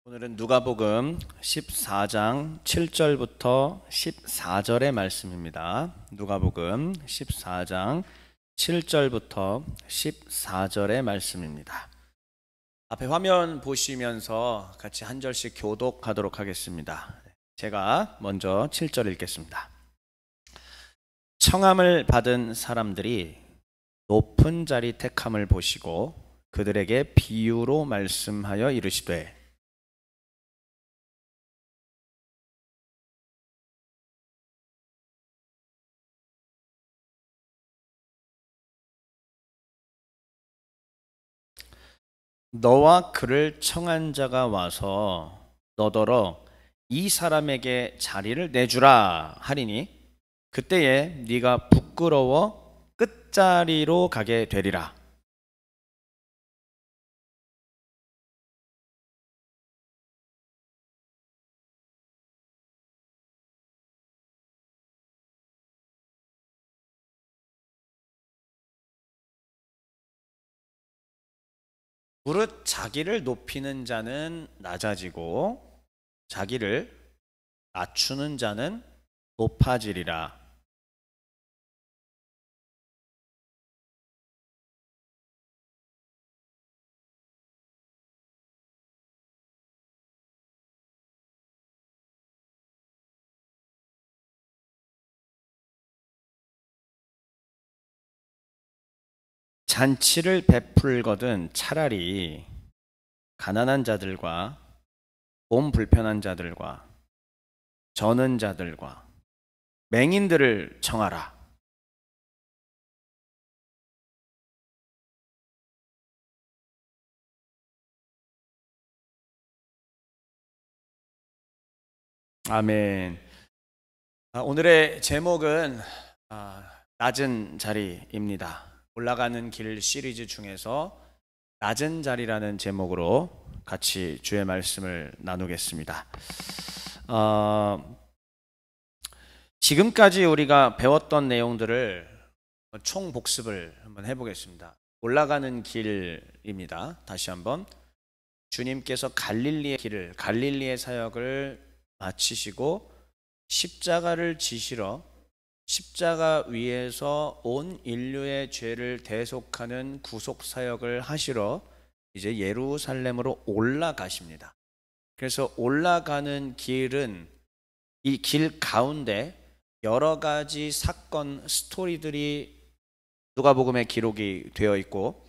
오늘은 누가복음 14장 7절부터 14절의 말씀입니다. 누가복음 14장 7절부터 14절의 말씀입니다. 앞에 화면 보시면서 같이 한 절씩 교독하도록 하겠습니다. 제가 먼저 7절 읽겠습니다. 청함을 받은 사람들이 높은 자리 택함을 보시고 그들에게 비유로 말씀하여 이르시되 너와 그를 청한 자가 와서 너더러 이 사람에게 자리를 내주라 하리니 그때에 네가 부끄러워 끝자리로 가게 되리라. 무릇 자기를 높이는 자는 낮아지고 자기를 낮추는 자는 높아지리라. 잔치를 베풀거든 차라리 가난한 자들과 몸 불편한 자들과 저는 자들과 맹인들을 청하라. 아멘. 오늘의 제목은 낮은 자리입니다. 올라가는 길 시리즈 중에서 낮은 자리라는 제목으로 같이 주의 말씀을 나누겠습니다. 지금까지 우리가 배웠던 내용들을 총 복습을 한번 해보겠습니다. 올라가는 길입니다. 다시 한번 주님께서 갈릴리의 사역을 마치시고 십자가를 지시러 십자가 위에서 온 인류의 죄를 대속하는 구속 사역을 하시러 이제 예루살렘으로 올라가십니다. 그래서 올라가는 길은 이 길 가운데 여러 가지 사건 스토리들이 누가복음에 기록이 되어 있고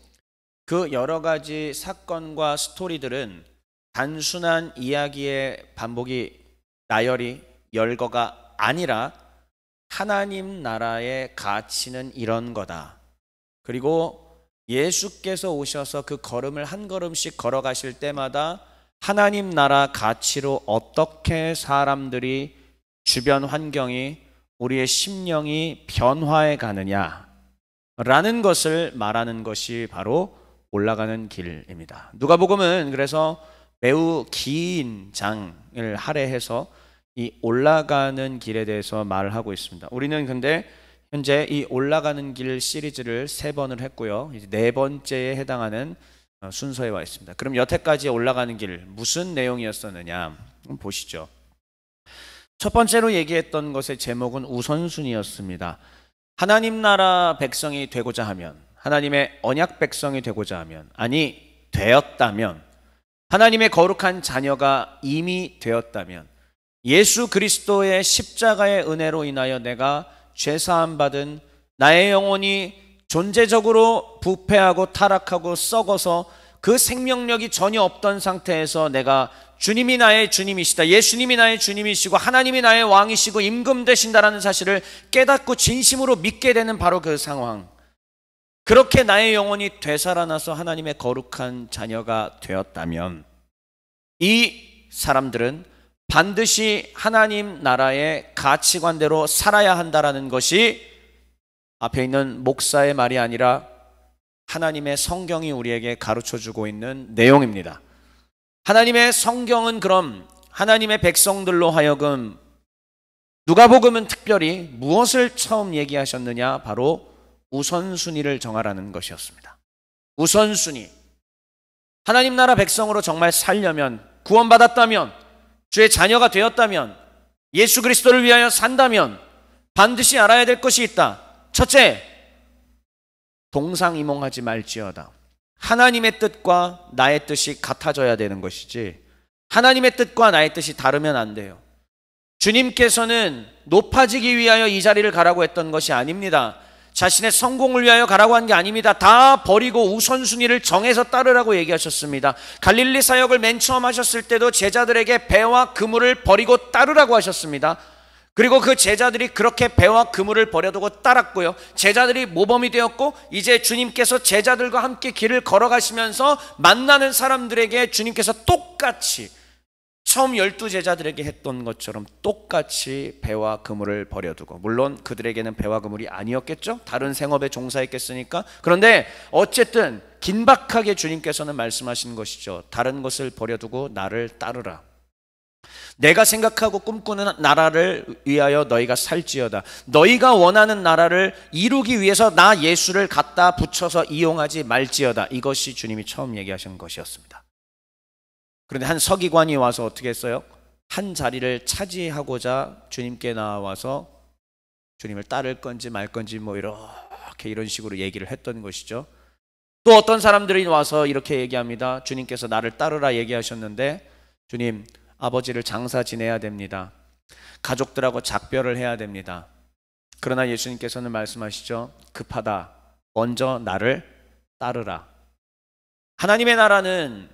그 여러 가지 사건과 스토리들은 단순한 이야기의 반복이 나열이 열거가 아니라 하나님 나라의 가치는 이런 거다. 그리고 예수께서 오셔서 그 걸음을 한 걸음씩 걸어가실 때마다 하나님 나라 가치로 어떻게 사람들이 주변 환경이 우리의 심령이 변화해 가느냐 라는 것을 말하는 것이 바로 올라가는 길입니다. 누가복음은 그래서 매우 긴 장을 할애해서 이 올라가는 길에 대해서 말을 하고 있습니다. 우리는 근데 현재 이 올라가는 길 시리즈를 3번을 했고요. 이제 4번째에 해당하는 순서에 와 있습니다. 그럼 여태까지 올라가는 길 무슨 내용이었었느냐 한번 보시죠. 첫 번째로 얘기했던 것의 제목은 우선순위였습니다. 하나님 나라 백성이 되고자 하면, 하나님의 언약 백성이 되고자 하면, 아니 되었다면, 하나님의 거룩한 자녀가 이미 되었다면 예수 그리스도의 십자가의 은혜로 인하여 내가 죄사함 받은 나의 영혼이 존재적으로 부패하고 타락하고 썩어서 그 생명력이 전혀 없던 상태에서 내가 주님이 나의 주님이시다, 예수님이 나의 주님이시고 하나님이 나의 왕이시고 임금 되신다라는 사실을 깨닫고 진심으로 믿게 되는 바로 그 상황, 그렇게 나의 영혼이 되살아나서 하나님의 거룩한 자녀가 되었다면 이 사람들은 반드시 하나님 나라의 가치관대로 살아야 한다라는 것이 앞에 있는 목사의 말이 아니라 하나님의 성경이 우리에게 가르쳐주고 있는 내용입니다. 하나님의 성경은 그럼 하나님의 백성들로 하여금 누가복음은 특별히 무엇을 처음 얘기하셨느냐? 바로 우선순위를 정하라는 것이었습니다. 우선순위. 하나님 나라 백성으로 정말 살려면 구원받았다면, 주의 자녀가 되었다면, 예수 그리스도를 위하여 산다면 반드시 알아야 될 것이 있다. 첫째, 동상이몽하지 말지어다. 하나님의 뜻과 나의 뜻이 같아져야 되는 것이지, 하나님의 뜻과 나의 뜻이 다르면 안 돼요. 주님께서는 높아지기 위하여 이 자리를 가라고 했던 것이 아닙니다. 자신의 성공을 위하여 가라고 한 게 아닙니다. 다 버리고 우선순위를 정해서 따르라고 얘기하셨습니다. 갈릴리 사역을 맨 처음 하셨을 때도 제자들에게 배와 그물을 버리고 따르라고 하셨습니다. 그리고 그 제자들이 그렇게 배와 그물을 버려두고 따랐고요. 제자들이 모범이 되었고, 이제 주님께서 제자들과 함께 길을 걸어가시면서 만나는 사람들에게 주님께서 똑같이 처음 12제자들에게 했던 것처럼 똑같이 배와 그물을 버려두고, 물론 그들에게는 배와 그물이 아니었겠죠. 다른 생업에 종사했겠으니까. 그런데 어쨌든 긴박하게 주님께서는 말씀하신 것이죠. 다른 것을 버려두고 나를 따르라. 내가 생각하고 꿈꾸는 나라를 위하여 너희가 살지어다. 너희가 원하는 나라를 이루기 위해서 나 예수를 갖다 붙여서 이용하지 말지어다. 이것이 주님이 처음 얘기하신 것이었습니다. 그런데 한 서기관이 와서 어떻게 했어요? 한 자리를 차지하고자 주님께 나와서 주님을 따를 건지 말 건지 뭐 이렇게 이런 식으로 얘기를 했던 것이죠. 또 어떤 사람들이 와서 이렇게 얘기합니다. 주님께서 나를 따르라 얘기하셨는데, 주님, 아버지를 장사 지내야 됩니다. 가족들하고 작별을 해야 됩니다. 그러나 예수님께서는 말씀하시죠. 급하다. 먼저 나를 따르라. 하나님의 나라는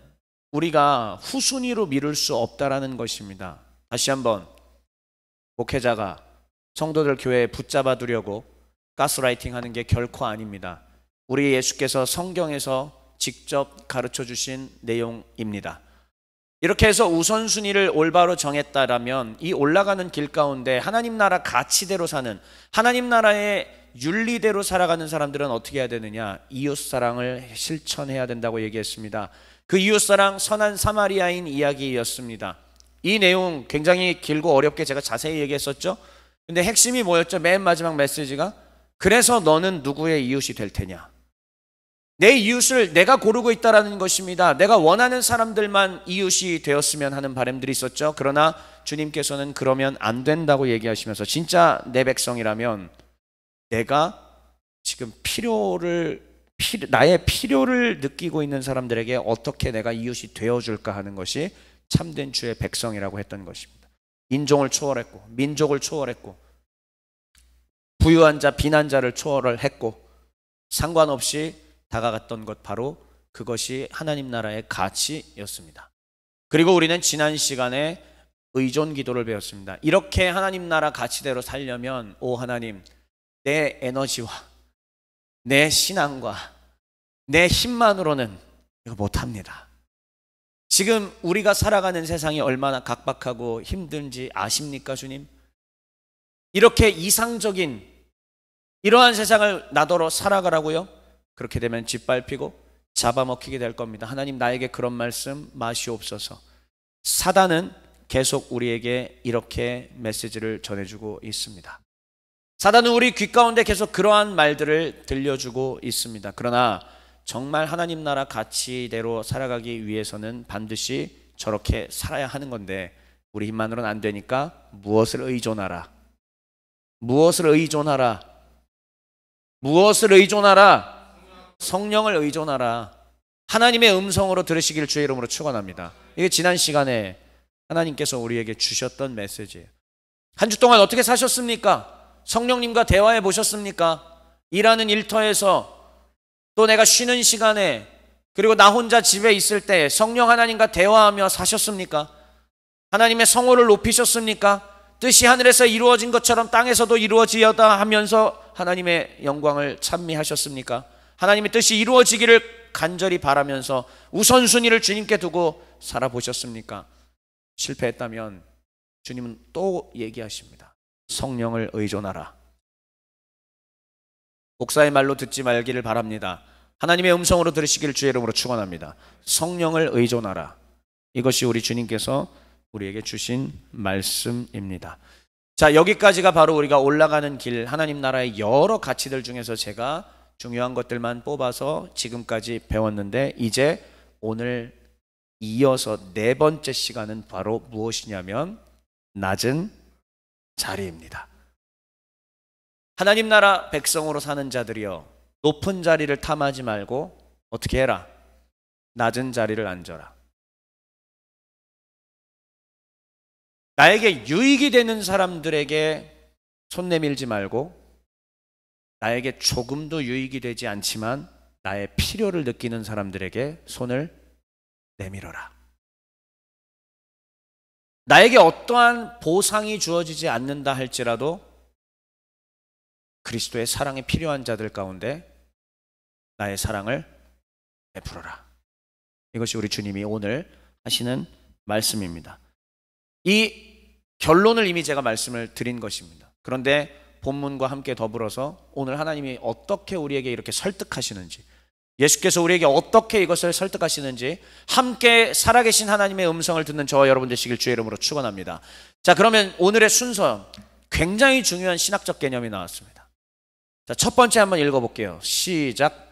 우리가 후순위로 미룰 수 없다라는 것입니다. 다시 한번, 목회자가 성도들 교회에 붙잡아 두려고 가스라이팅 하는 게 결코 아닙니다. 우리 예수께서 성경에서 직접 가르쳐 주신 내용입니다. 이렇게 해서 우선순위를 올바로 정했다라면 이 올라가는 길 가운데 하나님 나라 가치대로 사는, 하나님 나라의 윤리대로 살아가는 사람들은 어떻게 해야 되느냐? 이웃사랑을 실천해야 된다고 얘기했습니다. 그 이웃사랑, 선한 사마리아인 이야기였습니다. 이 내용 굉장히 길고 어렵게 제가 자세히 얘기했었죠. 근데 핵심이 뭐였죠? 맨 마지막 메시지가, 그래서 너는 누구의 이웃이 될 테냐? 내 이웃을 내가 고르고 있다라는 것입니다. 내가 원하는 사람들만 이웃이 되었으면 하는 바람들이 있었죠. 그러나 주님께서는 그러면 안 된다고 얘기하시면서, 진짜 내 백성이라면 내가 지금 나의 필요를 느끼고 있는 사람들에게 어떻게 내가 이웃이 되어줄까 하는 것이 참된 주의 백성이라고 했던 것입니다. 인종을 초월했고, 민족을 초월했고, 부유한 자, 비난자를 초월했고, 상관없이 다가갔던 것, 바로 그것이 하나님 나라의 가치였습니다. 그리고 우리는 지난 시간에 의존 기도를 배웠습니다. 이렇게 하나님 나라 가치대로 살려면, 오 하나님, 내 에너지와 내 신앙과 내 힘만으로는 이거 못합니다. 지금 우리가 살아가는 세상이 얼마나 각박하고 힘든지 아십니까, 주님? 이렇게 이상적인 이러한 세상을 나더러 살아가라고요? 그렇게 되면 짓밟히고 잡아먹히게 될 겁니다. 하나님, 나에게 그런 말씀 마시옵소서. 사단은 계속 우리에게 이렇게 메시지를 전해주고 있습니다. 사단은 우리 귀 가운데 계속 그러한 말들을 들려주고 있습니다. 그러나 정말 하나님 나라 가치대로 살아가기 위해서는 반드시 저렇게 살아야 하는 건데, 우리 힘만으로는 안 되니까 무엇을 의존하라? 무엇을 의존하라? 무엇을 의존하라? 성령을 의존하라. 하나님의 음성으로 들으시기를 주의 이름으로 축원합니다. 이게 지난 시간에 하나님께서 우리에게 주셨던 메시지예요. 한 주 동안 어떻게 사셨습니까? 성령님과 대화해 보셨습니까? 일하는 일터에서, 또 내가 쉬는 시간에, 그리고 나 혼자 집에 있을 때 성령 하나님과 대화하며 사셨습니까? 하나님의 성호를 높이셨습니까? 뜻이 하늘에서 이루어진 것처럼 땅에서도 이루어지어다 하면서 하나님의 영광을 찬미하셨습니까? 하나님의 뜻이 이루어지기를 간절히 바라면서 우선순위를 주님께 두고 살아보셨습니까? 실패했다면 주님은 또 얘기하십니다. 성령을 의존하라. 목사의 말로 듣지 말기를 바랍니다. 하나님의 음성으로 들으시기를 주의 이름으로 축원합니다. 성령을 의존하라. 이것이 우리 주님께서 우리에게 주신 말씀입니다. 자, 여기까지가 바로 우리가 올라가는 길, 하나님 나라의 여러 가치들 중에서 제가 중요한 것들만 뽑아서 지금까지 배웠는데, 이제 오늘 이어서 네 번째 시간은 바로 무엇이냐면 낮은 자리입니다. 하나님 나라 백성으로 사는 자들이여, 높은 자리를 탐하지 말고 어떻게 해라? 낮은 자리를 앉아라. 나에게 유익이 되는 사람들에게 손 내밀지 말고, 나에게 조금도 유익이 되지 않지만 나의 필요를 느끼는 사람들에게 손을 내밀어라. 나에게 어떠한 보상이 주어지지 않는다 할지라도 그리스도의 사랑이 필요한 자들 가운데 나의 사랑을 베풀어라. 이것이 우리 주님이 오늘 하시는 말씀입니다. 이 결론을 이미 제가 말씀을 드린 것입니다. 그런데 본문과 함께 더불어서 오늘 하나님이 어떻게 우리에게 이렇게 설득하시는지, 예수께서 우리에게 어떻게 이것을 설득하시는지 함께 살아계신 하나님의 음성을 듣는 저와 여러분 되시길 주의 이름으로 축원합니다. 자, 그러면 오늘의 순서, 굉장히 중요한 신학적 개념이 나왔습니다. 자, 첫 번째 한번 읽어볼게요. 시작.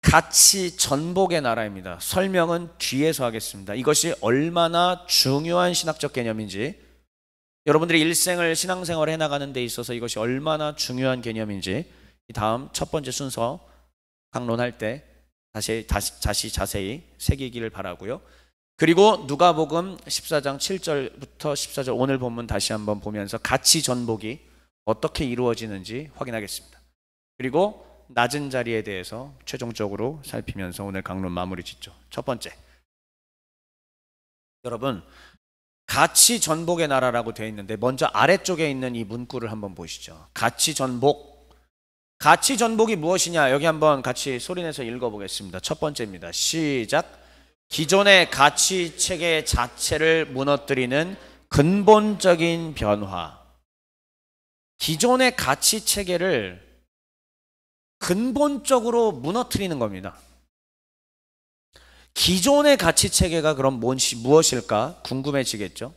가치 전복의 나라입니다. 설명은 뒤에서 하겠습니다. 이것이 얼마나 중요한 신학적 개념인지, 여러분들이 일생을 신앙생활을 해나가는 데 있어서 이것이 얼마나 중요한 개념인지 이 다음 첫 번째 순서 강론할 때 다시 자세히 새기기를 바라고요. 그리고 누가복음 14장 7절부터 14절 오늘 본문 다시 한번 보면서 가치 전복이 어떻게 이루어지는지 확인하겠습니다. 그리고 낮은 자리에 대해서 최종적으로 살피면서 오늘 강론 마무리 짓죠. 첫 번째, 여러분, 가치 전복의 나라라고 되어 있는데 먼저 아래쪽에 있는 이 문구를 한번 보시죠. 가치 전복. 가치 전복이 무엇이냐? 여기 한번 같이 소리내서 읽어보겠습니다. 첫 번째입니다. 시작. 기존의 가치 체계 자체를 무너뜨리는 근본적인 변화. 기존의 가치 체계를 근본적으로 무너뜨리는 겁니다. 기존의 가치 체계가 그럼 무엇일까 궁금해지겠죠?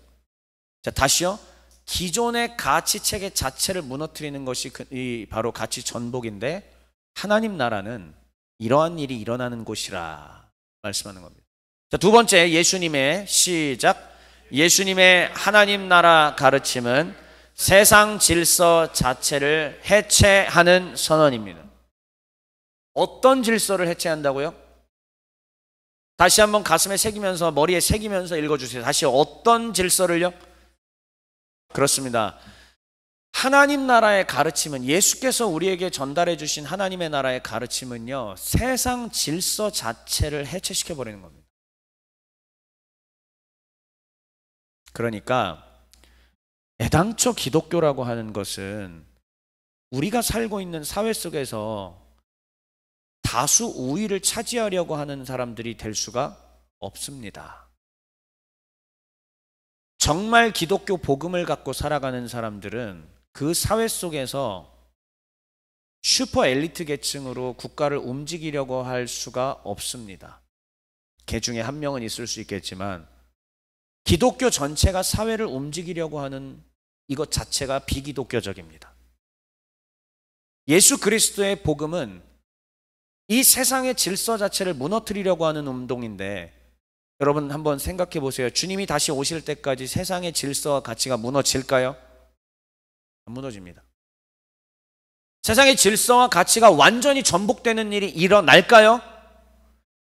자, 다시요. 기존의 가치 체계 자체를 무너뜨리는 것이 바로 가치 전복인데, 하나님 나라는 이러한 일이 일어나는 곳이라 말씀하는 겁니다. 자, 두 번째, 예수님의 시작. 예수님의 하나님 나라 가르침은 세상 질서 자체를 해체하는 선언입니다. 어떤 질서를 해체한다고요? 다시 한번 가슴에 새기면서, 머리에 새기면서 읽어주세요. 다시, 어떤 질서를요? 그렇습니다. 하나님 나라의 가르침은, 예수께서 우리에게 전달해 주신 하나님의 나라의 가르침은요, 세상 질서 자체를 해체시켜버리는 겁니다. 그러니까 애당초 기독교라고 하는 것은 우리가 살고 있는 사회 속에서 다수 우위를 차지하려고 하는 사람들이 될 수가 없습니다. 정말 기독교 복음을 갖고 살아가는 사람들은 그 사회 속에서 슈퍼 엘리트 계층으로 국가를 움직이려고 할 수가 없습니다. 개 중에 한 명은 있을 수 있겠지만 기독교 전체가 사회를 움직이려고 하는 이것 자체가 비기독교적입니다. 예수 그리스도의 복음은 이 세상의 질서 자체를 무너뜨리려고 하는 운동인데, 여러분 한번 생각해 보세요. 주님이 다시 오실 때까지 세상의 질서와 가치가 무너질까요? 안 무너집니다. 세상의 질서와 가치가 완전히 전복되는 일이 일어날까요?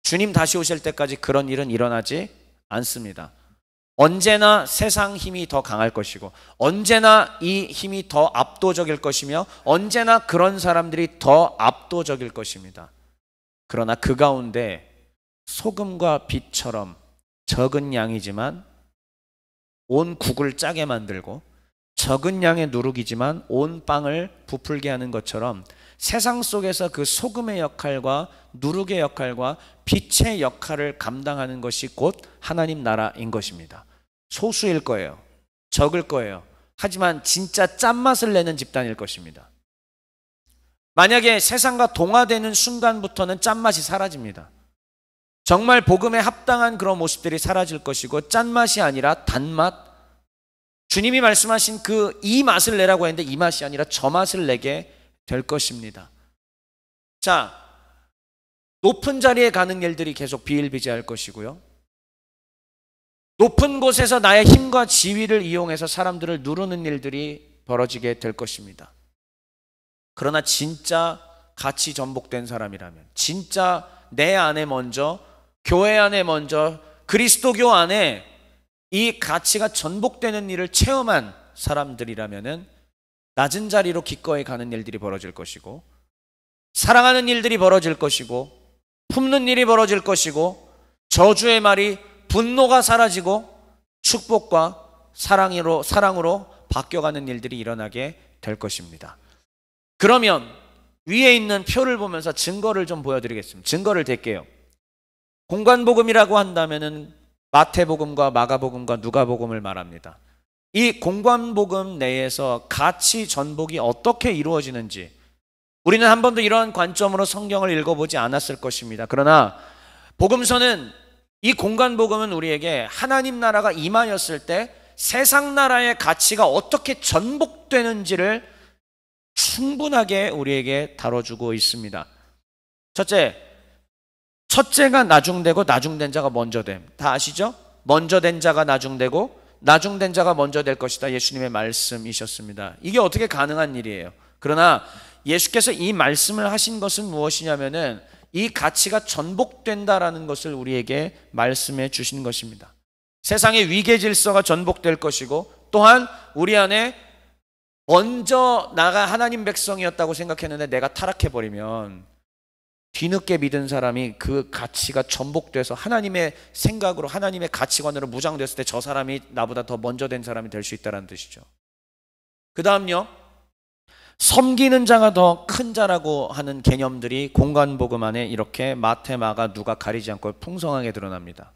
주님 다시 오실 때까지 그런 일은 일어나지 않습니다. 언제나 세상 힘이 더 강할 것이고, 언제나 이 힘이 더 압도적일 것이며, 언제나 그런 사람들이 더 압도적일 것입니다. 그러나 그 가운데 소금과 빛처럼 적은 양이지만 온 국을 짜게 만들고, 적은 양의 누룩이지만 온 빵을 부풀게 하는 것처럼 세상 속에서 그 소금의 역할과 누룩의 역할과 빛의 역할을 감당하는 것이 곧 하나님 나라인 것입니다. 소수일 거예요. 적을 거예요. 하지만 진짜 짠맛을 내는 집단일 것입니다. 만약에 세상과 동화되는 순간부터는 짠맛이 사라집니다. 정말 복음에 합당한 그런 모습들이 사라질 것이고, 짠맛이 아니라 단맛, 주님이 말씀하신 이 맛을 내라고 했는데 이 맛이 아니라 저 맛을 내게 될 것입니다. 자, 높은 자리에 가는 일들이 계속 비일비재할 것이고요. 높은 곳에서 나의 힘과 지위를 이용해서 사람들을 누르는 일들이 벌어지게 될 것입니다. 그러나 진짜 같이 전복된 사람이라면, 진짜 내 안에 먼저, 교회 안에 먼저, 그리스도교 안에 이 가치가 전복되는 일을 체험한 사람들이라면은 낮은 자리로 기꺼이 가는 일들이 벌어질 것이고, 사랑하는 일들이 벌어질 것이고, 품는 일이 벌어질 것이고, 저주의 말이 분노가 사라지고 축복과 사랑으로 바뀌어가는 일들이 일어나게 될 것입니다. 그러면 위에 있는 표를 보면서 증거를 좀 보여드리겠습니다. 증거를 댈게요. 공관복음이라고 한다면은 마태복음과 마가복음과 누가복음을 말합니다. 이 공관복음 내에서 가치 전복이 어떻게 이루어지는지 우리는 한 번도 이러한 관점으로 성경을 읽어보지 않았을 것입니다. 그러나 복음서는, 이 공관복음은 우리에게 하나님 나라가 임하였을 때 세상 나라의 가치가 어떻게 전복되는지를 충분하게 우리에게 다뤄주고 있습니다. 첫째가 나중되고 나중된 자가 먼저됨. 다 아시죠? 먼저된 자가 나중되고 나중된 자가 먼저 될 것이다. 예수님의 말씀이셨습니다. 이게 어떻게 가능한 일이에요? 그러나 예수께서 이 말씀을 하신 것은 무엇이냐면은 이 가치가 전복된다라는 것을 우리에게 말씀해 주신 것입니다. 세상의 위계 질서가 전복될 것이고, 또한 우리 안에 먼저 나가 하나님 백성이었다고 생각했는데 내가 타락해버리면 뒤늦게 믿은 사람이 그 가치가 전복돼서 하나님의 생각으로, 하나님의 가치관으로 무장됐을 때 저 사람이 나보다 더 먼저 된 사람이 될 수 있다는 뜻이죠. 그 다음요, 섬기는 자가 더 큰 자라고 하는 개념들이 공관복음 안에 이렇게 마태, 마가, 누가 가리지 않고 풍성하게 드러납니다.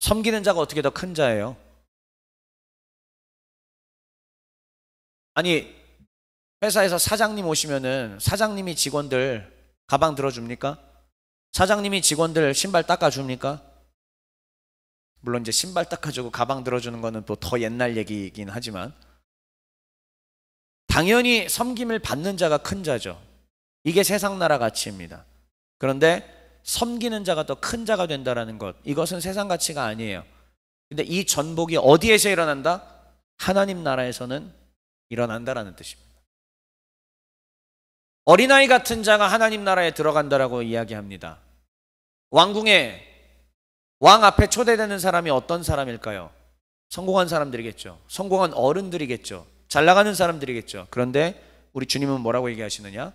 섬기는 자가 어떻게 더 큰 자예요? 아니, 회사에서 사장님 오시면은 사장님이 직원들 가방 들어줍니까? 사장님이 직원들 신발 닦아줍니까? 물론 이제 신발 닦아주고 가방 들어주는 거는 또 더 옛날 얘기이긴 하지만, 당연히 섬김을 받는 자가 큰 자죠. 이게 세상 나라 가치입니다. 그런데 섬기는 자가 더 큰 자가 된다는 것, 이것은 세상 가치가 아니에요. 근데 이 전복이 어디에서 일어난다? 하나님 나라에서는 일어난다라는 뜻입니다. 어린아이 같은 자가 하나님 나라에 들어간다라고 이야기합니다. 왕궁에 왕 앞에 초대되는 사람이 어떤 사람일까요? 성공한 사람들이겠죠. 성공한 어른들이겠죠. 잘 나가는 사람들이겠죠. 그런데 우리 주님은 뭐라고 얘기하시느냐?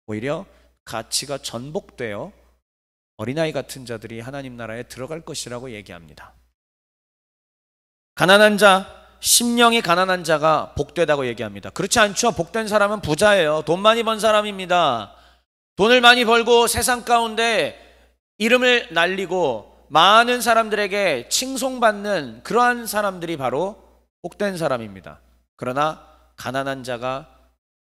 오히려 가치가 전복되어 어린아이 같은 자들이 하나님 나라에 들어갈 것이라고 얘기합니다. 가난한 자, 심령이 가난한 자가 복되다고 얘기합니다. 그렇지 않죠? 복된 사람은 부자예요. 돈 많이 번 사람입니다. 돈을 많이 벌고 세상 가운데 이름을 날리고 많은 사람들에게 칭송받는 그러한 사람들이 바로 복된 사람입니다. 그러나 가난한 자가,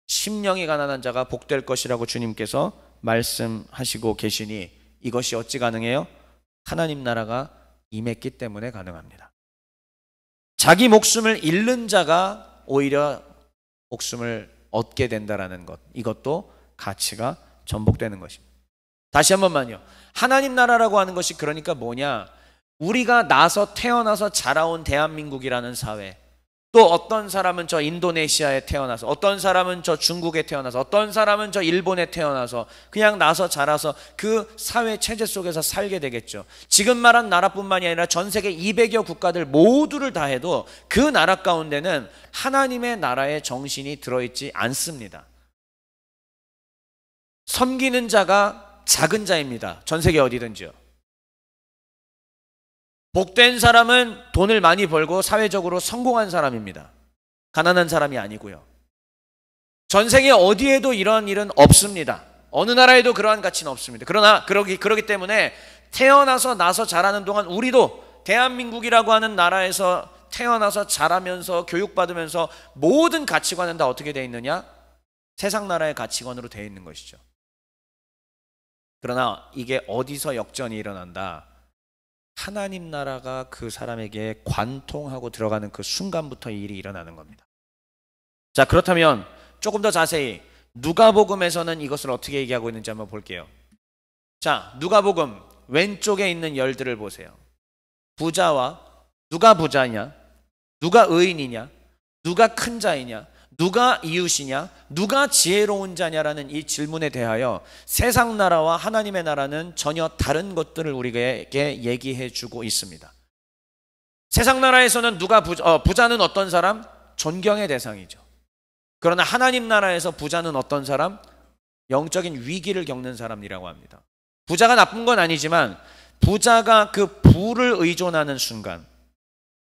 심령이 가난한 자가 복될 것이라고 주님께서 말씀하시고 계시니 이것이 어찌 가능해요? 하나님 나라가 임했기 때문에 가능합니다. 자기 목숨을 잃는 자가 오히려 목숨을 얻게 된다라는 것, 이것도 가치가 전복되는 것입니다. 다시 한 번만요. 하나님 나라라고 하는 것이 그러니까 뭐냐? 우리가 태어나서 자라온 대한민국이라는 사회, 또 어떤 사람은 저 인도네시아에 태어나서, 어떤 사람은 저 중국에 태어나서, 어떤 사람은 저 일본에 태어나서 그냥 자라서 그 사회 체제 속에서 살게 되겠죠. 지금 말한 나라뿐만이 아니라 전 세계 200여 국가들 모두를 다 해도 그 나라 가운데는 하나님의 나라의 정신이 들어있지 않습니다. 섬기는 자가 작은 자입니다. 전 세계 어디든지요. 복된 사람은 돈을 많이 벌고 사회적으로 성공한 사람입니다. 가난한 사람이 아니고요. 전 세계 어디에도 이런 일은 없습니다. 어느 나라에도 그러한 가치는 없습니다. 그러나 그러기 때문에 태어나서 자라는 동안 우리도 대한민국이라고 하는 나라에서 태어나서 자라면서 교육받으면서 모든 가치관은 다 어떻게 되어 있느냐? 세상 나라의 가치관으로 되어 있는 것이죠. 그러나 이게 어디서 역전이 일어난다? 하나님 나라가 그 사람에게 관통하고 들어가는 그 순간부터 이 일이 일어나는 겁니다. 자, 그렇다면 조금 더 자세히 누가복음에서는 이것을 어떻게 얘기하고 있는지 한번 볼게요. 자, 누가복음 왼쪽에 있는 열들을 보세요. 부자와 누가 부자냐? 누가 의인이냐? 누가 큰 자이냐? 누가 이웃이냐? 누가 지혜로운 자냐라는 이 질문에 대하여 세상 나라와 하나님의 나라는 전혀 다른 것들을 우리에게 얘기해 주고 있습니다. 세상 나라에서는 부자는 어떤 사람? 존경의 대상이죠. 그러나 하나님 나라에서 부자는 어떤 사람? 영적인 위기를 겪는 사람이라고 합니다. 부자가 나쁜 건 아니지만 부자가 그 부를 의존하는 순간,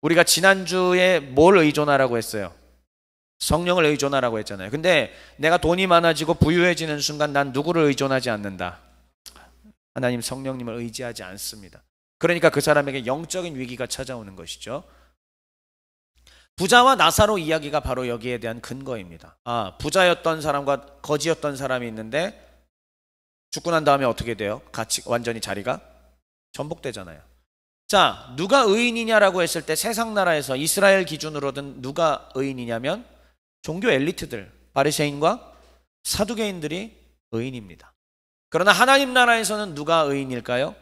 우리가 지난주에 뭘 의존하라고 했어요? 성령을 의존하라고 했잖아요. 근데 내가 돈이 많아지고 부유해지는 순간 난 누구를 의존하지 않는다? 하나님 성령님을 의지하지 않습니다. 그러니까 그 사람에게 영적인 위기가 찾아오는 것이죠. 부자와 나사로 이야기가 바로 여기에 대한 근거입니다. 부자였던 사람과 거지였던 사람이 있는데 죽고 난 다음에 어떻게 돼요? 같이 완전히 자리가 전복되잖아요. 자, 누가 의인이냐라고 했을 때 세상 나라에서 이스라엘 기준으로든 누가 의인이냐면 종교 엘리트들, 바리새인과 사두개인들이 의인입니다. 그러나 하나님 나라에서는 누가 의인일까요?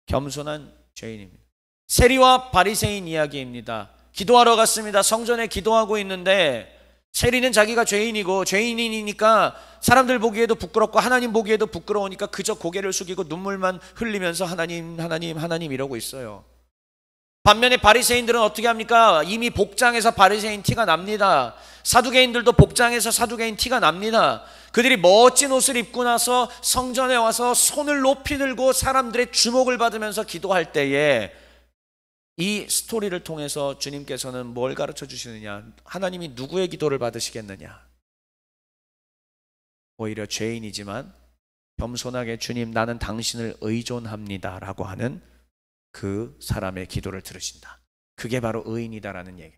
겸손한 죄인입니다. 세리와 바리새인 이야기입니다. 기도하러 갔습니다. 성전에 기도하고 있는데 세리는 자기가 죄인이고 죄인이니까 사람들 보기에도 부끄럽고 하나님 보기에도 부끄러우니까 그저 고개를 숙이고 눈물만 흘리면서 하나님 하나님 하나님 이러고 있어요. 반면에 바리새인들은 어떻게 합니까? 이미 복장에서 바리새인 티가 납니다. 사두개인들도 복장에서 사두개인 티가 납니다. 그들이 멋진 옷을 입고 나서 성전에 와서 손을 높이 들고 사람들의 주목을 받으면서 기도할 때에 이 스토리를 통해서 주님께서는 뭘 가르쳐 주시느냐? 하나님이 누구의 기도를 받으시겠느냐? 오히려 죄인이지만 겸손하게 주님 나는 당신을 의존합니다 라고 하는 그 사람의 기도를 들으신다. 그게 바로 의인이다라는 얘기.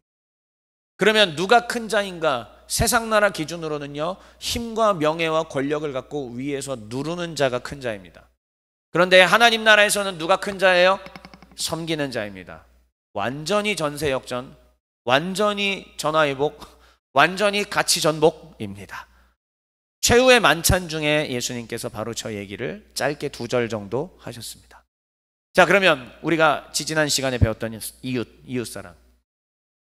그러면 누가 큰 자인가? 세상 나라 기준으로는요, 힘과 명예와 권력을 갖고 위에서 누르는 자가 큰 자입니다. 그런데 하나님 나라에서는 누가 큰 자예요? 섬기는 자입니다. 완전히 전세 역전, 완전히 전화위복, 완전히 가치 전복입니다. 최후의 만찬 중에 예수님께서 바로 저 얘기를 짧게 2절 정도 하셨습니다. 자, 그러면 우리가 지지난 시간에 배웠던 이웃사랑,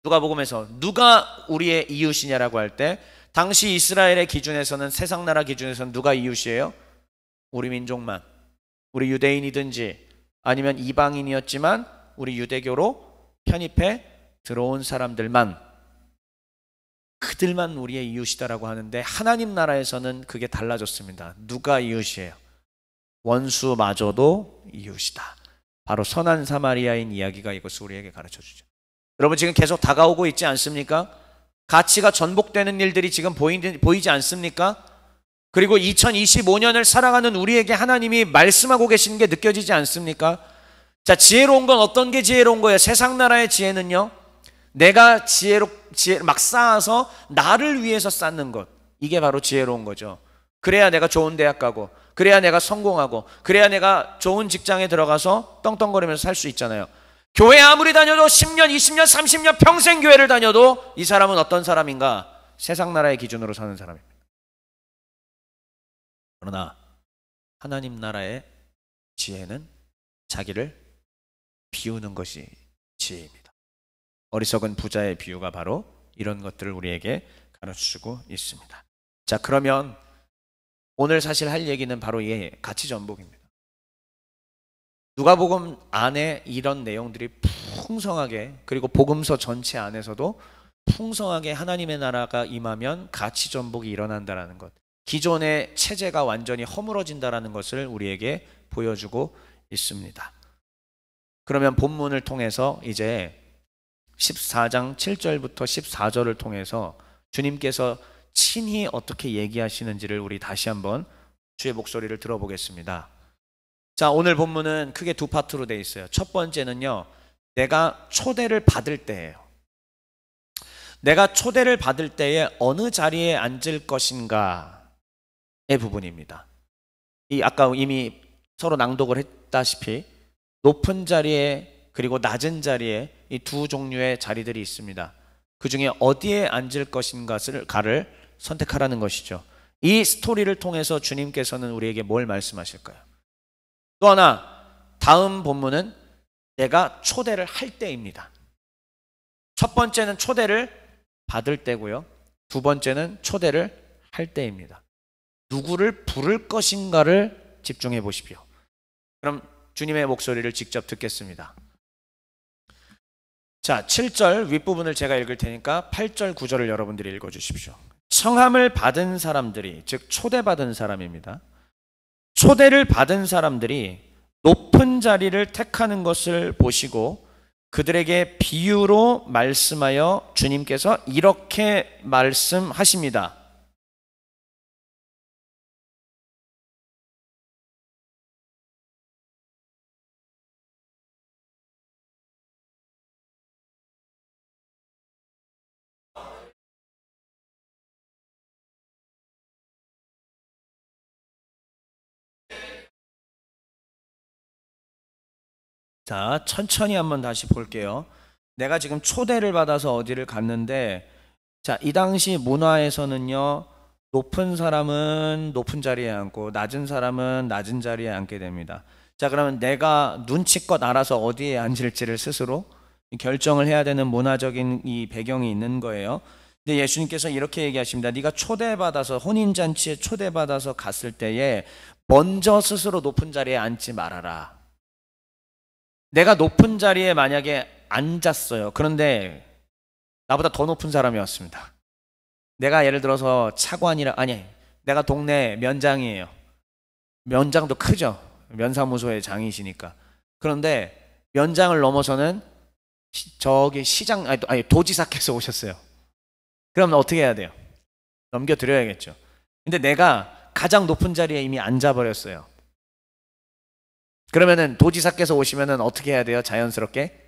누가복음에서 누가 우리의 이웃이냐라고 할 때 당시 이스라엘의 기준에서는, 세상 나라 기준에서는 누가 이웃이에요? 우리 민족만, 우리 유대인이든지 아니면 이방인이었지만 우리 유대교로 편입해 들어온 사람들만, 그들만 우리의 이웃이다라고 하는데 하나님 나라에서는 그게 달라졌습니다. 누가 이웃이에요? 원수마저도 이웃이다. 바로 선한 사마리아인 이야기가 이것을 우리에게 가르쳐주죠. 여러분 지금 계속 다가오고 있지 않습니까? 가치가 전복되는 일들이 지금 보이지 않습니까? 그리고 2025년을 살아가는 우리에게 하나님이 말씀하고 계시는 게 느껴지지 않습니까? 자, 지혜로운 건 어떤 게 지혜로운 거예요? 세상 나라의 지혜는요, 내가 지혜 막 쌓아서 나를 위해서 쌓는 것, 이게 바로 지혜로운 거죠. 그래야 내가 좋은 대학 가고, 그래야 내가 성공하고, 그래야 내가 좋은 직장에 들어가서 떵떵거리면서 살 수 있잖아요. 교회 아무리 다녀도 10년, 20년, 30년 평생 교회를 다녀도 이 사람은 어떤 사람인가? 세상 나라의 기준으로 사는 사람입니다. 그러나 하나님 나라의 지혜는 자기를 비우는 것이 지혜입니다. 어리석은 부자의 비유가 바로 이런 것들을 우리에게 가르쳐주고 있습니다. 자, 그러면 오늘 사실 할 얘기는 바로 이 가치 전복입니다. 누가복음 안에 이런 내용들이 풍성하게, 그리고 복음서 전체 안에서도 풍성하게 하나님의 나라가 임하면 가치 전복이 일어난다는 것, 기존의 체제가 완전히 허물어진다는 것을 우리에게 보여주고 있습니다. 그러면 본문을 통해서 이제 14장 7절부터 14절을 통해서 주님께서 친히 어떻게 얘기하시는지를 우리 다시 한번 주의 목소리를 들어보겠습니다. 자, 오늘 본문은 크게 2파트로 되어 있어요. 첫 번째는요, 내가 초대를 받을 때예요. 내가 초대를 받을 때에 어느 자리에 앉을 것인가의 부분입니다. 아까 이미 서로 낭독을 했다시피 높은 자리에 그리고 낮은 자리에 이 두 종류의 자리들이 있습니다. 그 중에 어디에 앉을 것인가를 선택하라는 것이죠. 이 스토리를 통해서 주님께서는 우리에게 뭘 말씀하실까요? 또 하나, 다음 본문은 내가 초대를 할 때입니다. 첫 번째는 초대를 받을 때고요. 두 번째는 초대를 할 때입니다. 누구를 부를 것인가를 집중해 보십시오. 그럼 주님의 목소리를 직접 듣겠습니다. 자, 7절 윗부분을 제가 읽을 테니까 8절, 9절을 여러분들이 읽어주십시오. 청함을 받은 사람들이, 즉 초대받은 사람입니다. 초대를 받은 사람들이 높은 자리를 택하는 것을 보시고 그들에게 비유로 말씀하여 주님께서 이렇게 말씀하십니다. 자, 천천히 한번 다시 볼게요. 내가 지금 초대를 받아서 어디를 갔는데, 자, 이 당시 문화에서는요, 높은 사람은 높은 자리에 앉고 낮은 사람은 낮은 자리에 앉게 됩니다. 자, 그러면 내가 눈치껏 알아서 어디에 앉을지를 스스로 결정을 해야 되는 문화적인 이 배경이 있는 거예요. 근데 예수님께서 이렇게 얘기하십니다. 네가 초대받아서, 혼인잔치에 초대받아서 갔을 때에 먼저 스스로 높은 자리에 앉지 말아라. 내가 높은 자리에 만약에 앉았어요. 그런데 나보다 더 높은 사람이 왔습니다. 내가 예를 들어서 차관이라, 아니, 내가 동네 면장이에요. 면장도 크죠. 면사무소의 장이시니까. 그런데 면장을 넘어서는 저기 시장, 아니 도지사께서 오셨어요. 그러면 어떻게 해야 돼요? 넘겨드려야겠죠. 근데 내가 가장 높은 자리에 이미 앉아버렸어요. 그러면은 도지사께서 오시면은 어떻게 해야 돼요? 자연스럽게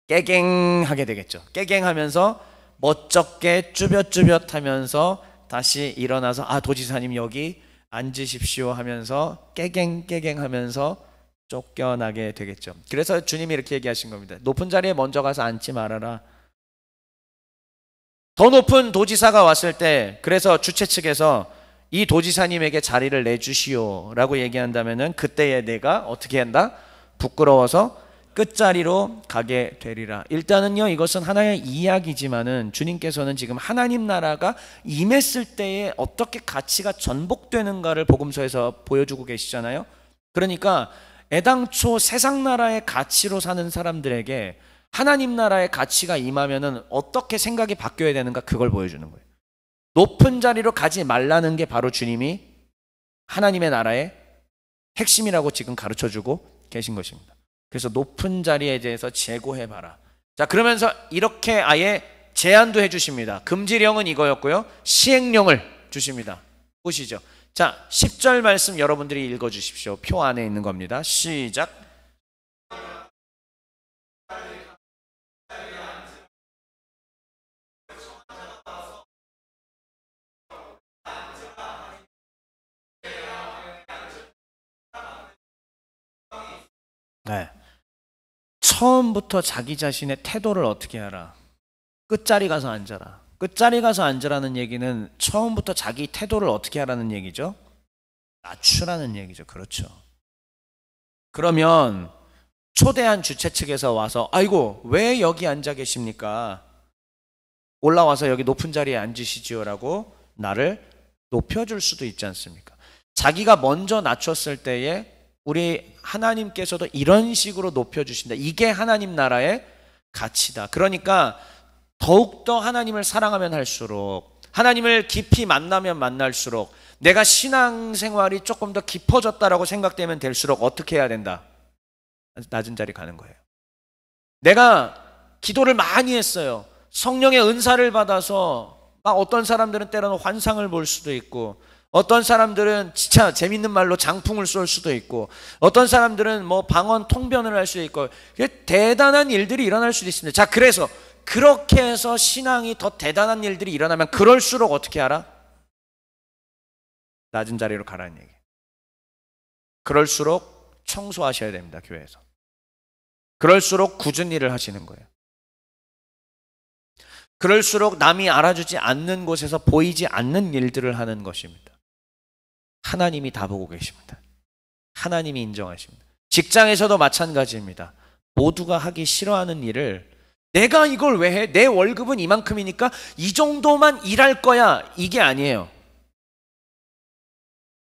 깨갱하게 되겠죠. 깨갱하면서 멋쩍게 쭈뼛쭈뼛하면서 다시 일어나서 아, 도지사님 여기 앉으십시오 하면서 깨갱하면서 쫓겨나게 되겠죠. 그래서 주님이 이렇게 얘기하신 겁니다. 높은 자리에 먼저 가서 앉지 말아라. 더 높은 도지사가 왔을 때, 그래서 주최 측에서 이 도지사님에게 자리를 내주시오 라고 얘기한다면은 그때에 내가 어떻게 한다? 부끄러워서 끝자리로 가게 되리라. 일단은요, 이것은 하나의 이야기지만은 주님께서는 지금 하나님 나라가 임했을 때에 어떻게 가치가 전복되는가를 복음서에서 보여주고 계시잖아요. 그러니까 애당초 세상 나라의 가치로 사는 사람들에게 하나님 나라의 가치가 임하면은 어떻게 생각이 바뀌어야 되는가, 그걸 보여주는 거예요. 높은 자리로 가지 말라는 게 바로 주님이 하나님의 나라의 핵심이라고 지금 가르쳐주고 계신 것입니다. 그래서 높은 자리에 대해서 재고해봐라. 자, 그러면서 이렇게 아예 제안도 해주십니다. 금지령은 이거였고요, 시행령을 주십니다. 보시죠. 자, 10절 말씀 여러분들이 읽어주십시오. 표 안에 있는 겁니다. 시작. 네. 처음부터 자기 자신의 태도를 어떻게 하라? 끝자리 가서 앉아라. 끝자리 가서 앉으라는 얘기는 처음부터 자기 태도를 어떻게 하라는 얘기죠? 낮추라는 얘기죠. 그렇죠. 그러면 초대한 주최 측에서 와서 아이고 왜 여기 앉아 계십니까? 올라와서 여기 높은 자리에 앉으시지요 라고 나를 높여줄 수도 있지 않습니까? 자기가 먼저 낮췄을 때에 우리 하나님께서도 이런 식으로 높여주신다. 이게 하나님 나라의 가치다. 그러니까 더욱더 하나님을 사랑하면 할수록, 하나님을 깊이 만나면 만날수록, 내가 신앙생활이 조금 더 깊어졌다라고 생각되면 될수록 어떻게 해야 된다? 낮은 자리 가는 거예요. 내가 기도를 많이 했어요. 성령의 은사를 받아서 막 어떤 사람들은 때로는 환상을 볼 수도 있고, 어떤 사람들은 진짜 재밌는 말로 장풍을 쏠 수도 있고, 어떤 사람들은 뭐 방언 통변을 할 수도 있고, 대단한 일들이 일어날 수도 있습니다. 자, 그래서 그렇게 해서 신앙이 더 대단한 일들이 일어나면 그럴수록 어떻게 하라? 낮은 자리로 가라는 얘기. 그럴수록 청소하셔야 됩니다, 교회에서. 그럴수록 굳은 일을 하시는 거예요. 그럴수록 남이 알아주지 않는 곳에서 보이지 않는 일들을 하는 것입니다. 하나님이 다 보고 계십니다. 하나님이 인정하십니다. 직장에서도 마찬가지입니다. 모두가 하기 싫어하는 일을 내가 이걸 왜 해? 내 월급은 이만큼이니까 이 정도만 일할 거야. 이게 아니에요.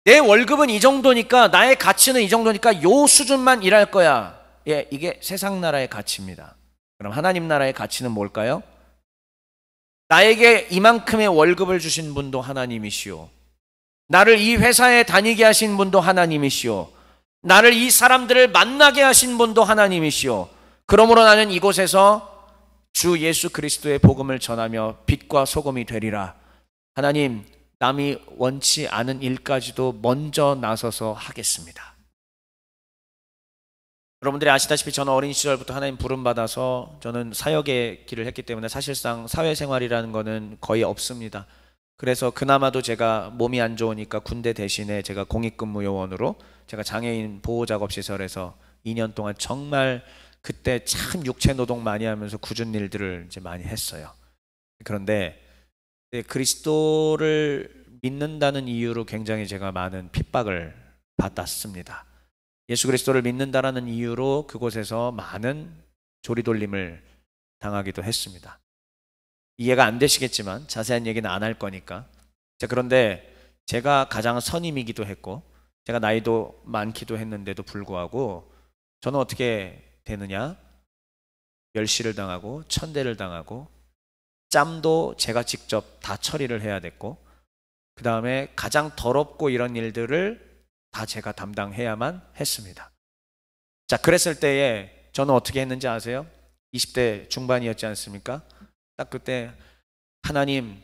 내 월급은 이 정도니까, 나의 가치는 이 정도니까 요 수준만 일할 거야. 예, 이게 세상 나라의 가치입니다. 그럼 하나님 나라의 가치는 뭘까요? 나에게 이만큼의 월급을 주신 분도 하나님이시오. 나를 이 회사에 다니게 하신 분도 하나님이시오. 나를 이 사람들을 만나게 하신 분도 하나님이시오. 그러므로 나는 이곳에서 주 예수 그리스도의 복음을 전하며 빛과 소금이 되리라. 하나님, 남이 원치 않은 일까지도 먼저 나서서 하겠습니다. 여러분들이 아시다시피 저는 어린 시절부터 하나님 부름받아서 저는 사역의 길을 했기 때문에 사실상 사회생활이라는 거는 거의 없습니다. 그래서 그나마도 제가 몸이 안 좋으니까 군대 대신에 제가 공익근무요원으로 제가 장애인 보호작업시설에서 2년 동안 정말 그때 참 육체 노동 많이 하면서 굳은 일들을 이제 많이 했어요. 그런데 그리스도를 믿는다는 이유로 굉장히 제가 많은 핍박을 받았습니다. 예수 그리스도를 믿는다라는 이유로 그곳에서 많은 조리돌림을 당하기도 했습니다. 이해가 안 되시겠지만 자세한 얘기는 안 할 거니까. 자, 그런데 제가 가장 선임이기도 했고 제가 나이도 많기도 했는데도 불구하고 저는 어떻게 되느냐? 멸시를 당하고 천대를 당하고 짬도 제가 직접 다 처리를 해야 됐고 그 다음에 가장 더럽고 이런 일들을 다 제가 담당해야만 했습니다. 자, 그랬을 때에 저는 어떻게 했는지 아세요? 20대 중반이었지 않습니까? 딱 그때 하나님,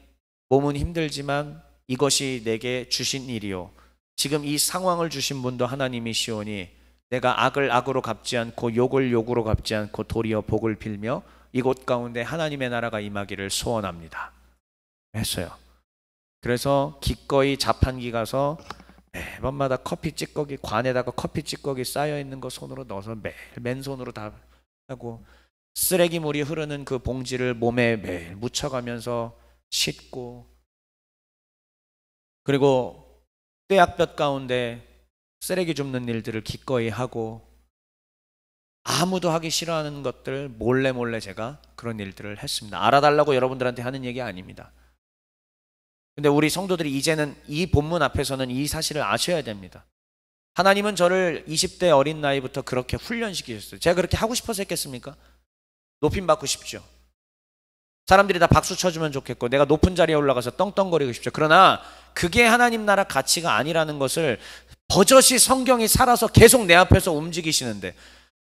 몸은 힘들지만 이것이 내게 주신 일이요. 지금 이 상황을 주신 분도 하나님이시오니 내가 악을 악으로 갚지 않고 욕을 욕으로 갚지 않고 도리어 복을 빌며 이곳 가운데 하나님의 나라가 임하기를 소원합니다. 했어요. 그래서 기꺼이 자판기 가서 매번마다 커피 찌꺼기, 관에다가 커피 찌꺼기 쌓여있는 거 손으로 넣어서 매일 맨손으로 다 하고 쓰레기물이 흐르는 그 봉지를 몸에 매일 묻혀가면서 씻고 그리고 떼약볕 가운데 쓰레기 줍는 일들을 기꺼이 하고 아무도 하기 싫어하는 것들 몰래 제가 그런 일들을 했습니다. 알아달라고 여러분들한테 하는 얘기 아닙니다. 근데 우리 성도들이 이제는 이 본문 앞에서는 이 사실을 아셔야 됩니다. 하나님은 저를 20대 어린 나이부터 그렇게 훈련시키셨어요. 제가 그렇게 하고 싶어서 했겠습니까? 높임 받고 싶죠. 사람들이 다 박수 쳐주면 좋겠고 내가 높은 자리에 올라가서 떵떵거리고 싶죠. 그러나 그게 하나님 나라 가치가 아니라는 것을 버젓이 성경이 살아서 계속 내 앞에서 움직이시는데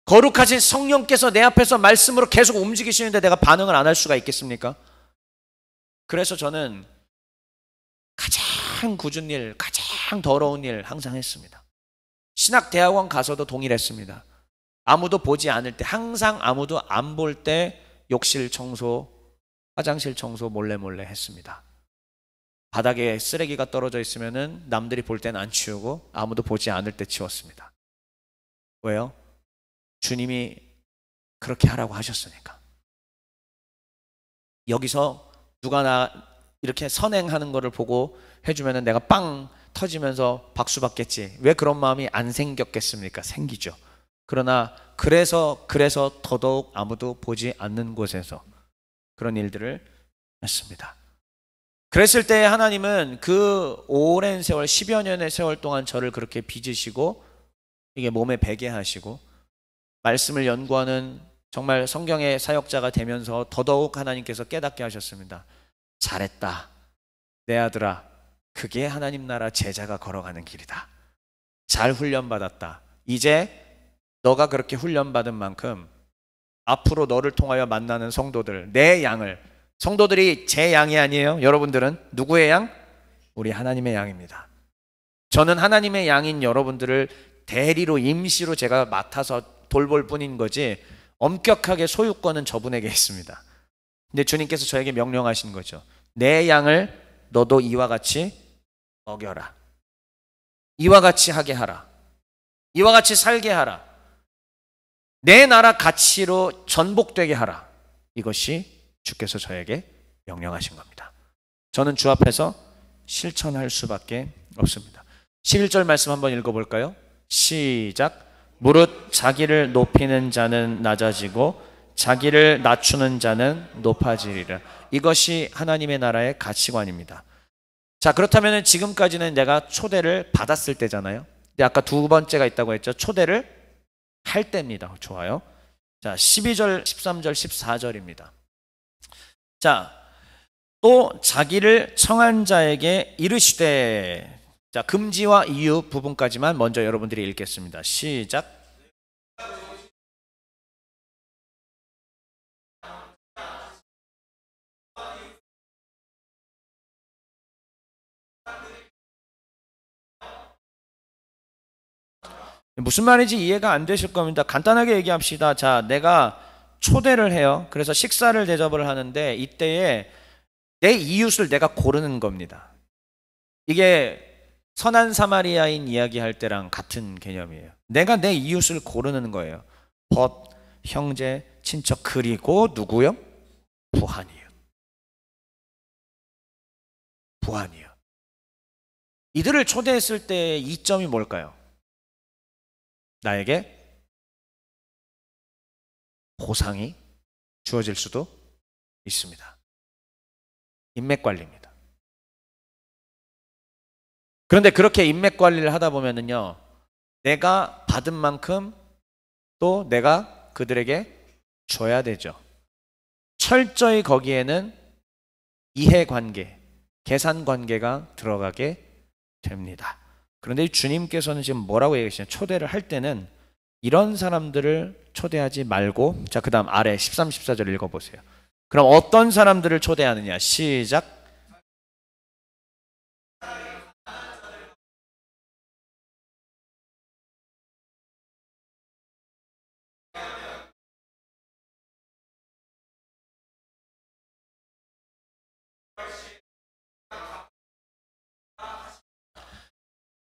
거룩하신 성령께서 내 앞에서 말씀으로 계속 움직이시는데 내가 반응을 안 할 수가 있겠습니까? 그래서 저는 가장 굳은 일, 가장 더러운 일 항상 했습니다. 신학대학원 가서도 동일했습니다. 아무도 보지 않을 때, 항상 아무도 안 볼 때 욕실 청소, 화장실 청소 몰래 했습니다. 바닥에 쓰레기가 떨어져 있으면은 남들이 볼 때는 안 치우고 아무도 보지 않을 때 치웠습니다. 왜요? 주님이 그렇게 하라고 하셨으니까. 여기서 누가 나 이렇게 선행하는 거를 보고 해주면은 내가 빵 터지면서 박수 받겠지. 왜 그런 마음이 안 생겼겠습니까? 생기죠. 그러나 그래서 더더욱 아무도 보지 않는 곳에서 그런 일들을 했습니다. 그랬을 때 하나님은 그 오랜 세월, 10여 년의 세월 동안 저를 그렇게 빚으시고 이게 몸에 배게 하시고 말씀을 연구하는 정말 성경의 사역자가 되면서 더더욱 하나님께서 깨닫게 하셨습니다. 잘했다. 내 아들아, 그게 하나님 나라 제자가 걸어가는 길이다. 잘 훈련받았다. 이제 너가 그렇게 훈련받은 만큼 앞으로 너를 통하여 만나는 성도들, 내 양을, 성도들이 제 양이 아니에요. 여러분들은 누구의 양? 우리 하나님의 양입니다. 저는 하나님의 양인 여러분들을 대리로 임시로 제가 맡아서 돌볼 뿐인 거지 엄격하게 소유권은 저분에게 있습니다. 근데 주님께서 저에게 명령하신 거죠. 내 양을 너도 이와 같이 먹여라. 이와 같이 하게 하라. 이와 같이 살게 하라. 내 나라 가치로 전복되게 하라. 이것이 주께서 저에게 명령하신 겁니다. 저는 주 앞에서 실천할 수밖에 없습니다. 11절 말씀 한번 읽어볼까요? 시작. 무릇 자기를 높이는 자는 낮아지고 자기를 낮추는 자는 높아지리라. 이것이 하나님의 나라의 가치관입니다. 자, 그렇다면 지금까지는 내가 초대를 받았을 때잖아요. 근데 아까 두 번째가 있다고 했죠. 초대를 할 때입니다. 좋아요. 자, 12절, 13절, 14절입니다. 자, 또 자기를 청한 자에게 이르시되. 자, 금지와 이유 부분까지만 먼저 여러분들이 읽겠습니다. 시작. 무슨 말인지 이해가 안 되실 겁니다. 간단하게 얘기합시다. 자, 내가 초대를 해요. 그래서 식사를 대접을 하는데 이때에 내 이웃을 내가 고르는 겁니다. 이게 선한 사마리아인 이야기할 때랑 같은 개념이에요. 내가 내 이웃을 고르는 거예요. 벗, 형제, 친척, 그리고 누구요? 부한이요. 부한이요. 이들을 초대했을 때 이점이 뭘까요? 나에게 보상이 주어질 수도 있습니다. 인맥 관리입니다. 그런데 그렇게 인맥 관리를 하다 보면은요, 내가 받은 만큼 또 내가 그들에게 줘야 되죠. 철저히 거기에는 이해관계, 계산관계가 들어가게 됩니다. 그런데 주님께서는 지금 뭐라고 얘기하시냐? 초대를 할 때는 이런 사람들을 초대하지 말고, 자, 그 다음 아래 13, 14절 읽어보세요. 그럼 어떤 사람들을 초대하느냐? 시작.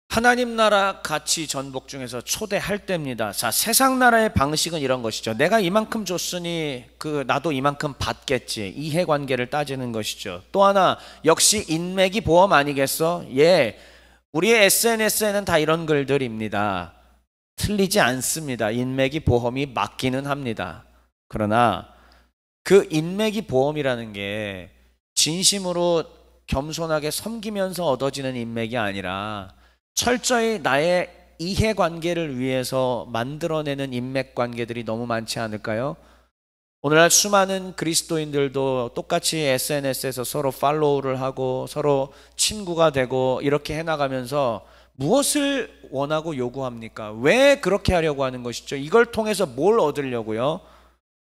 하나님 나라 가치 전복 중에서 초대할 때입니다. 자, 세상 나라의 방식은 이런 것이죠. 내가 이만큼 줬으니 나도 이만큼 받겠지. 이해관계를 따지는 것이죠. 또 하나, 역시 인맥이 보험 아니겠어? 예, 우리의 SNS에는 다 이런 글들입니다. 틀리지 않습니다. 인맥이 보험이 맞기는 합니다. 그러나 그 인맥이 보험이라는 게 진심으로 겸손하게 섬기면서 얻어지는 인맥이 아니라 철저히 나의 이해관계를 위해서 만들어내는 인맥관계들이 너무 많지 않을까요? 오늘날 수많은 그리스도인들도 똑같이 SNS에서 서로 팔로우를 하고 서로 친구가 되고 이렇게 해나가면서 무엇을 원하고 요구합니까? 왜 그렇게 하려고 하는 것이죠? 이걸 통해서 뭘 얻으려고요?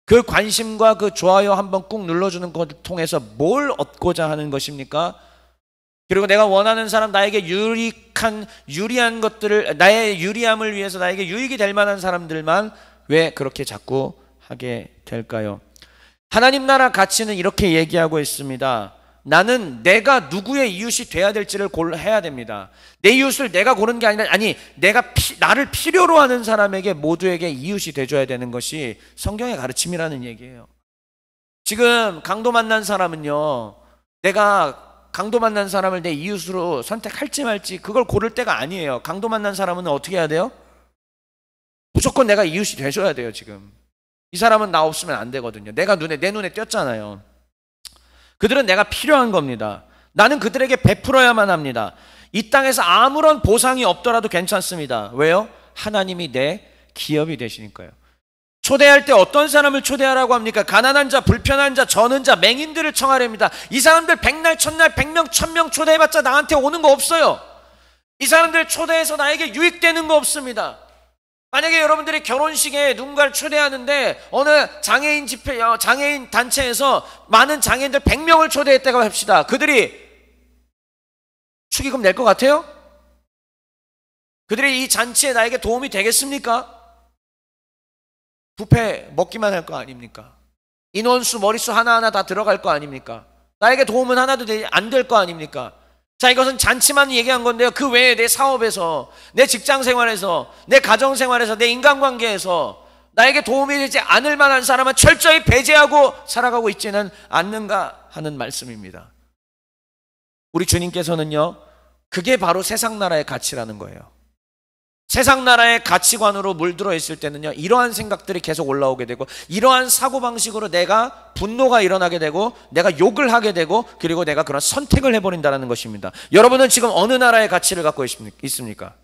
그 관심과 그 좋아요 한번 꾹 눌러주는 것을 통해서 뭘 얻고자 하는 것입니까? 그리고 내가 원하는 사람, 나에게 유리한 것들을, 나의 유리함을 위해서 나에게 유익이 될 만한 사람들만 왜 그렇게 자꾸 하게 될까요? 하나님 나라 가치는 이렇게 얘기하고 있습니다. 나는 내가 누구의 이웃이 돼야 될지를 해야 됩니다. 내 이웃을 내가 고르는 게 아니라, 나를 필요로 하는 사람에게 모두에게 이웃이 돼줘야 되는 것이 성경의 가르침이라는 얘기예요. 지금 강도 만난 사람은요, 내가 강도 만난 사람을 내 이웃으로 선택할지 말지 그걸 고를 때가 아니에요. 강도 만난 사람은 어떻게 해야 돼요? 무조건 내가 이웃이 되셔야 돼요. 지금 이 사람은 나 없으면 안 되거든요. 내 눈에 띄었잖아요. 그들은 내가 필요한 겁니다. 나는 그들에게 베풀어야만 합니다. 이 땅에서 아무런 보상이 없더라도 괜찮습니다. 왜요? 하나님이 내 기업이 되시니까요. 초대할 때 어떤 사람을 초대하라고 합니까? 가난한 자, 불편한 자, 저는 자, 맹인들을 청하랍니다. 이 사람들 백날, 첫날, 100명, 1000명 초대해봤자 나한테 오는 거 없어요. 이 사람들 초대해서 나에게 유익되는 거 없습니다. 만약에 여러분들이 결혼식에 누군가를 초대하는데 어느 장애인 단체에서 많은 장애인들 100명을 초대했다고 합시다. 그들이 축의금 낼 것 같아요? 그들이 이 잔치에 나에게 도움이 되겠습니까? 뷔페 먹기만 할 거 아닙니까? 인원수, 머릿수 하나하나 다 들어갈 거 아닙니까? 나에게 도움은 하나도 안 될 거 아닙니까? 자, 이것은 잔치만 얘기한 건데요. 그 외에 내 사업에서, 내 직장 생활에서, 내 가정 생활에서, 내 인간관계에서 나에게 도움이 되지 않을 만한 사람은 철저히 배제하고 살아가고 있지는 않는가 하는 말씀입니다. 우리 주님께서는요, 그게 바로 세상 나라의 가치라는 거예요. 세상 나라의 가치관으로 물들어 있을 때는요, 이러한 생각들이 계속 올라오게 되고, 이러한 사고방식으로 내가 분노가 일어나게 되고, 내가 욕을 하게 되고, 그리고 내가 그런 선택을 해버린다는 것입니다. 여러분은 지금 어느 나라의 가치를 갖고 있습니까?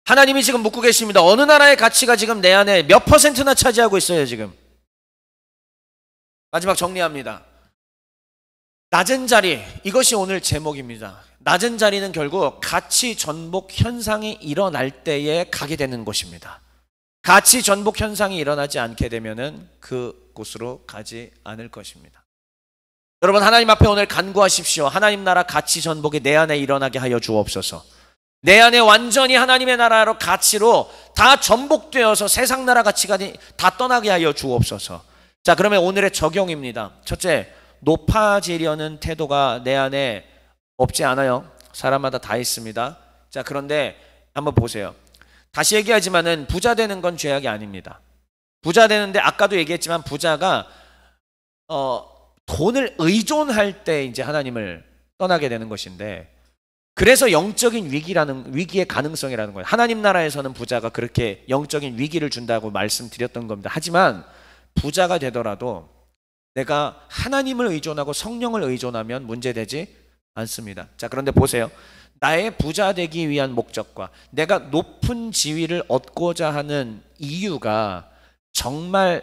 하나님이 지금 묻고 계십니다. 어느 나라의 가치가 지금 내 안에 몇 %나 차지하고 있어요, 지금? 마지막 정리합니다. 낮은 자리, 이것이 오늘 제목입니다. 낮은 자리는 결국 가치 전복 현상이 일어날 때에 가게 되는 곳입니다. 가치 전복 현상이 일어나지 않게 되면은 그곳으로 가지 않을 것입니다. 여러분, 하나님 앞에 오늘 간구하십시오. 하나님 나라 가치 전복이 내 안에 일어나게 하여 주옵소서. 내 안에 완전히 하나님의 나라로 가치로 다 전복되어서 세상 나라 가치가 다 떠나게 하여 주옵소서. 자, 그러면 오늘의 적용입니다. 첫째, 높아지려는 태도가 내 안에 없지 않아요. 사람마다 다 있습니다. 자, 그런데 한번 보세요. 다시 얘기하지만은 부자 되는 건 죄악이 아닙니다. 부자 되는데 아까도 얘기했지만 부자가 돈을 의존할 때 이제 하나님을 떠나게 되는 것인데, 그래서 영적인 위기의 가능성이라는 거예요. 하나님 나라에서는 부자가 그렇게 영적인 위기를 준다고 말씀드렸던 겁니다. 하지만 부자가 되더라도 내가 하나님을 의존하고 성령을 의존하면 문제되지 않습니다. 자, 그런데 보세요. 나의 부자 되기 위한 목적과 내가 높은 지위를 얻고자 하는 이유가 정말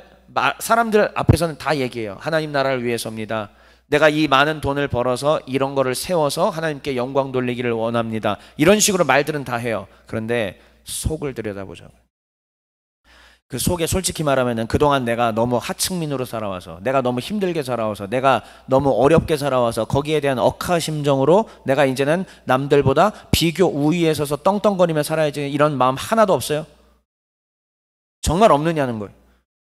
사람들 앞에서는 다 얘기해요. 하나님 나라를 위해서입니다. 내가 이 많은 돈을 벌어서 이런 거를 세워서 하나님께 영광 돌리기를 원합니다. 이런 식으로 말들은 다 해요. 그런데 속을 들여다보자고요. 그 속에 솔직히 말하면은 그동안 내가 너무 하층민으로 살아와서, 내가 너무 힘들게 살아와서, 내가 너무 어렵게 살아와서 거기에 대한 억하심정으로 내가 이제는 남들보다 비교 우위에 서서 떵떵거리며 살아야지, 이런 마음 하나도 없어요? 정말 없느냐는 거예요.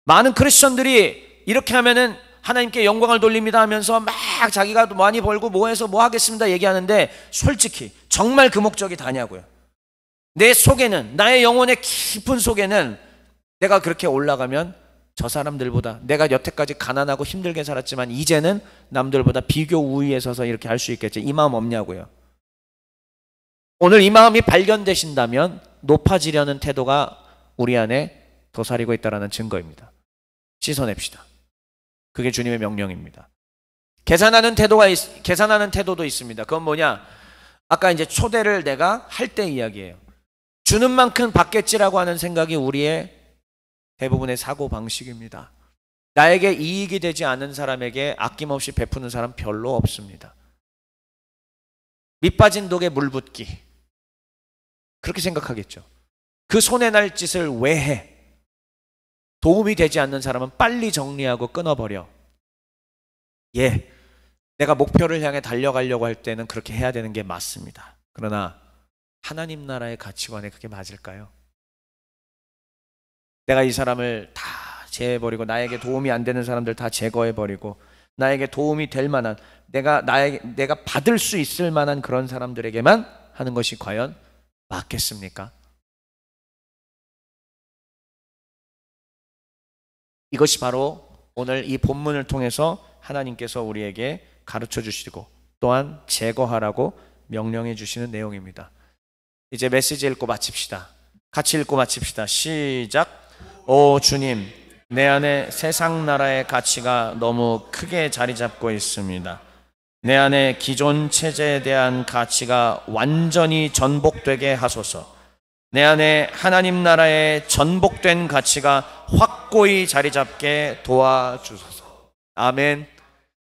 많은 크리스천들이 이렇게 하면은 하나님께 영광을 돌립니다 하면서 막 자기가 많이 벌고 뭐 해서 뭐 하겠습니다 얘기하는데, 솔직히 정말 그 목적이 다냐고요. 내 속에는, 나의 영혼의 깊은 속에는 내가 그렇게 올라가면 저 사람들보다, 내가 여태까지 가난하고 힘들게 살았지만 이제는 남들보다 비교 우위에 서서 이렇게 할 수 있겠지, 이 마음 없냐고요. 오늘 이 마음이 발견되신다면 높아지려는 태도가 우리 안에 도사리고 있다는 증거입니다. 씻어냅시다. 그게 주님의 명령입니다. 계산하는 태도도 있습니다. 그건 뭐냐? 아까 이제 초대를 내가 할 때 이야기예요. 주는 만큼 받겠지라고 하는 생각이 우리의 대부분의 사고 방식입니다. 나에게 이익이 되지 않은 사람에게 아낌없이 베푸는 사람 별로 없습니다. 밑 빠진 독에 물 붓기, 그렇게 생각하겠죠. 그 손해 날 짓을 왜 해? 도움이 되지 않는 사람은 빨리 정리하고 끊어버려. 예, 내가 목표를 향해 달려가려고 할 때는 그렇게 해야 되는 게 맞습니다. 그러나 하나님 나라의 가치관에 그게 맞을까요? 내가 이 사람을 다 제해버리고, 나에게 도움이 안 되는 사람들 다 제거해버리고, 나에게 도움이 될 만한, 내가 받을 수 있을 만한 그런 사람들에게만 하는 것이 과연 맞겠습니까? 이것이 바로 오늘 이 본문을 통해서 하나님께서 우리에게 가르쳐 주시고 또한 제거하라고 명령해 주시는 내용입니다. 이제 메시지 읽고 마칩시다. 같이 읽고 마칩시다. 시작. 오 주님, 내 안에 세상 나라의 가치가 너무 크게 자리 잡고 있습니다. 내 안에 기존 체제에 대한 가치가 완전히 전복되게 하소서. 내 안에 하나님 나라의 전복된 가치가 확고히 자리 잡게 도와주소서. 아멘.